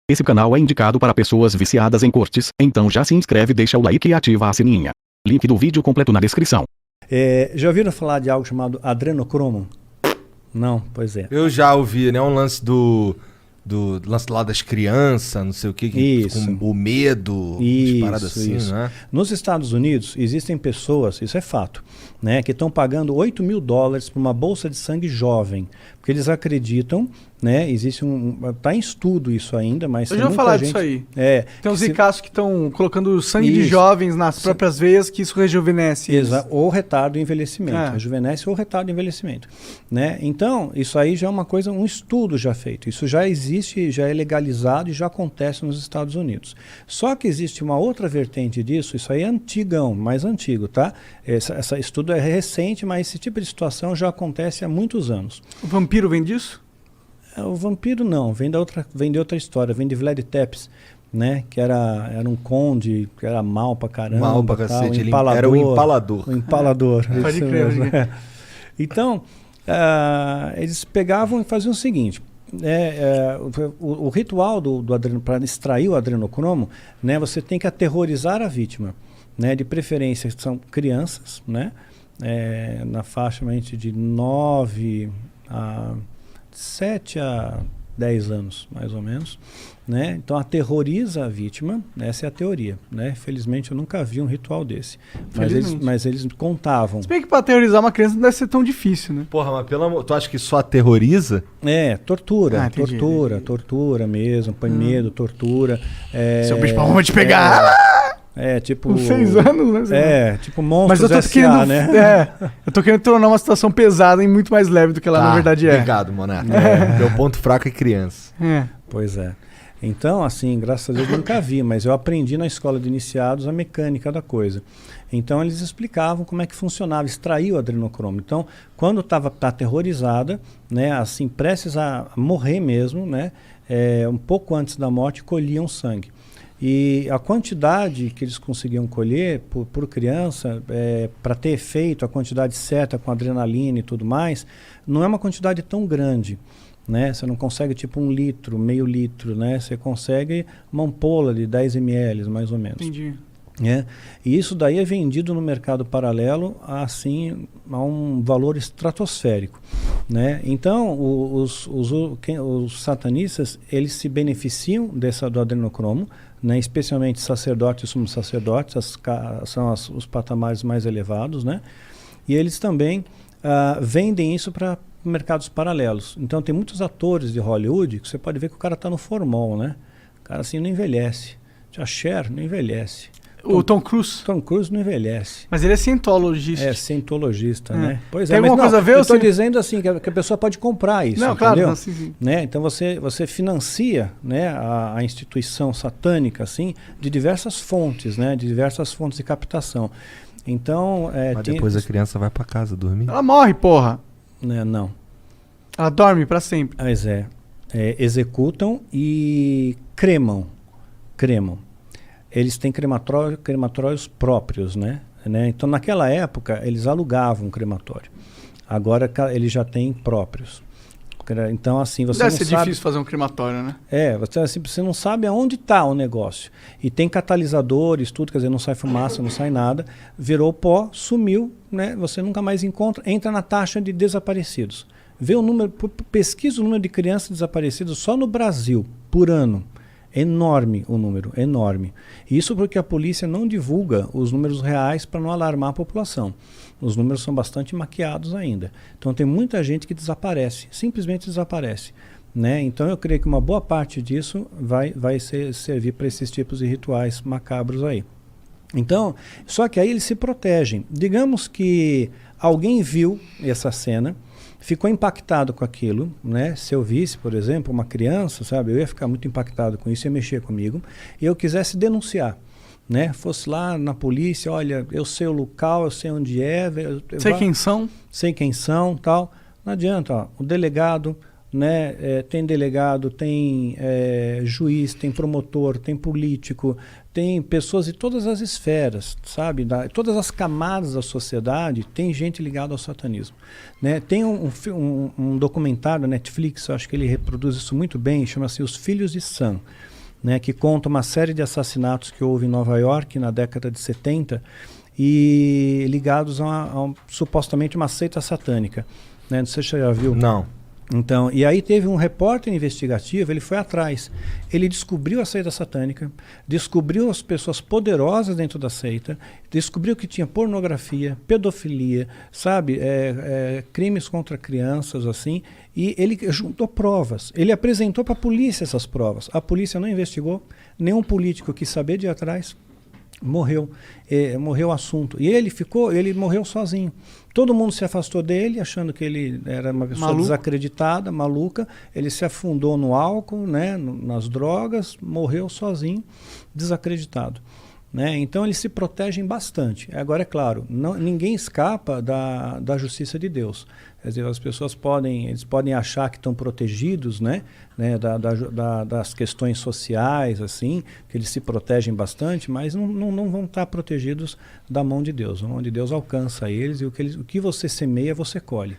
Esse canal é indicado para pessoas viciadas em cortes, então já se inscreve, deixa o like e ativa a sininha. Link do vídeo completo na descrição. Já ouviram falar de algo chamado adrenocromo? Não, pois é. Eu já ouvi, né? Um lance do lance lá das crianças, não sei o que, Isso. com o medo, umas paradas assim, né? Nos Estados Unidos, existem pessoas, isso é fato, né, que estão pagando $8.000 por uma bolsa de sangue jovem, porque eles acreditam, né, existe tá em estudo isso ainda, mas eu já vou falar disso aí. Tem uns ricaços que estão colocando sangue de jovens nas próprias veias, que isso rejuvenesce. Ou retarda o envelhecimento, rejuvenesce ou retarda o envelhecimento, né? Então, isso aí já é uma coisa, um estudo já feito, isso já existe, já é legalizado e já acontece nos Estados Unidos. Só que existe uma outra vertente disso, isso aí é antigão, mais antigo, tá? Esse estudo é recente, mas esse tipo de situação já acontece há muitos anos. O vampiro vem disso? O vampiro não, vem de outra história, vem de Vlad Tepes, né? Que era um conde, que era mal pra caramba. Mal pra cacete, ele empalador, era o empalador. O empalador. Pode crer. Então, eles pegavam e faziam o seguinte, o ritual para extrair o adrenocromo, né? Você tem que aterrorizar a vítima, né? De preferência são crianças, né? Na faixa de 7 a 10 anos, mais ou menos, né? Então aterroriza a vítima, essa é a teoria, né? Felizmente eu nunca vi um ritual desse, mas eles contavam. Se bem que para aterrorizar uma criança não deve ser tão difícil, né? Porra, mas pelo amor, tu acha que só aterroriza? Tortura mesmo, põe medo, tortura. Seu bicho pra te pegar! Tipo... Com 6 anos, né? Tipo Monstros Mas eu tô querendo, né? Eu tô querendo tornar uma situação pesada e muito mais leve do que ela na verdade é. Obrigado, Monarca. Meu ponto fraco é criança. Pois é. Então, assim, graças a Deus eu nunca vi, mas eu aprendi na escola de iniciados a mecânica da coisa. Então eles explicavam como é que funcionava, extrair o adrenocromo. Então, quando tá aterrorizada, né, assim, prestes a morrer mesmo, né, um pouco antes da morte, colhiam sangue. E a quantidade que eles conseguiam colher por criança, para ter efeito, a quantidade certa com adrenalina e tudo mais, não é uma quantidade tão grande, né? Você não consegue tipo 1 litro, meio litro, né? Você consegue uma ampola de 10 ml, mais ou menos. Entendi. E isso daí é vendido no mercado paralelo assim, a um valor estratosférico, né? Então, os satanistas, eles se beneficiam do adrenocromo, né? Especialmente sacerdotes e sumos sacerdotes, são os patamares mais elevados, né? E eles também vendem isso para mercados paralelos. Então tem muitos atores de Hollywood que você pode ver que o cara está no formol, né? O cara assim não envelhece. A Cher não envelhece. O Tom Cruise. Tom Cruise não envelhece. Mas ele é cientologista. Cientologista, né? Pois Tem alguma coisa a ver? Eu estou dizendo assim, que a pessoa pode comprar isso, não, entendeu? claro, não, sim. Né? Então você financia, né, a instituição satânica, assim, de diversas fontes, né? De diversas fontes de captação. Então... Mas depois a criança vai para casa dormir? Ela morre, porra. Não. Ela dorme para sempre. Mas executam e cremam. Eles têm crematórios próprios, né? Então, naquela época, eles alugavam um crematório. Agora, eles já têm próprios. Então, assim, você Deve não ser difícil fazer um crematório, né? Você não sabe aonde está o negócio. E tem catalisadores, tudo, quer dizer, não sai fumaça, não sai nada. Virou pó, sumiu, né? Você nunca mais encontra, entra na taxa de desaparecidos. Vê o número, pesquisa o número de crianças desaparecidas só no Brasil, por ano. Enorme o número, enorme. Isso porque a polícia não divulga os números reais para não alarmar a população. Os números são bastante maquiados ainda. Então tem muita gente que desaparece, simplesmente desaparece, né? Então eu creio que uma boa parte disso vai servir para esses tipos de rituais macabros aí. Então, só que aí eles se protegem. Digamos que alguém viu essa cena, ficou impactado com aquilo, né? Se eu visse, por exemplo, uma criança, sabe, eu ia ficar muito impactado com isso, ia mexer comigo, e eu quisesse denunciar, né? Fosse lá na polícia, olha, eu sei o local, eu sei onde é, sei quem são, tal. Não adianta, ó, o delegado, né? Tem delegado, tem juiz, tem promotor, tem político, tem pessoas de todas as esferas, sabe? Todas as camadas da sociedade, tem gente ligada ao satanismo, né? Tem um documentário da Netflix, eu acho que ele reproduz isso muito bem, chama-se Os Filhos de Sam, né, que conta uma série de assassinatos que houve em Nova York na década de 70 e ligados supostamente uma seita satânica. Né? Não sei se você já viu. Não. Então, e aí teve um repórter investigativo, ele foi atrás, ele descobriu a seita satânica, descobriu as pessoas poderosas dentro da seita, descobriu que tinha pornografia, pedofilia, sabe, crimes contra crianças, assim, e ele juntou provas, ele apresentou para a polícia essas provas, a polícia não investigou, nenhum político quis saber de ir atrás, morreu o assunto, e ele morreu sozinho. Todo mundo se afastou dele, achando que ele era uma pessoa desacreditada, maluca. Ele se afundou no álcool, né, nas drogas, morreu sozinho, desacreditado. Né? Então eles se protegem bastante. Agora, é claro, ninguém escapa da justiça de Deus. Quer dizer, as pessoas podem achar que estão protegidos, né, das questões sociais, assim, que eles se protegem bastante, mas não vão estar protegidos da mão de Deus. A mão de Deus alcança eles e o que você semeia, você colhe.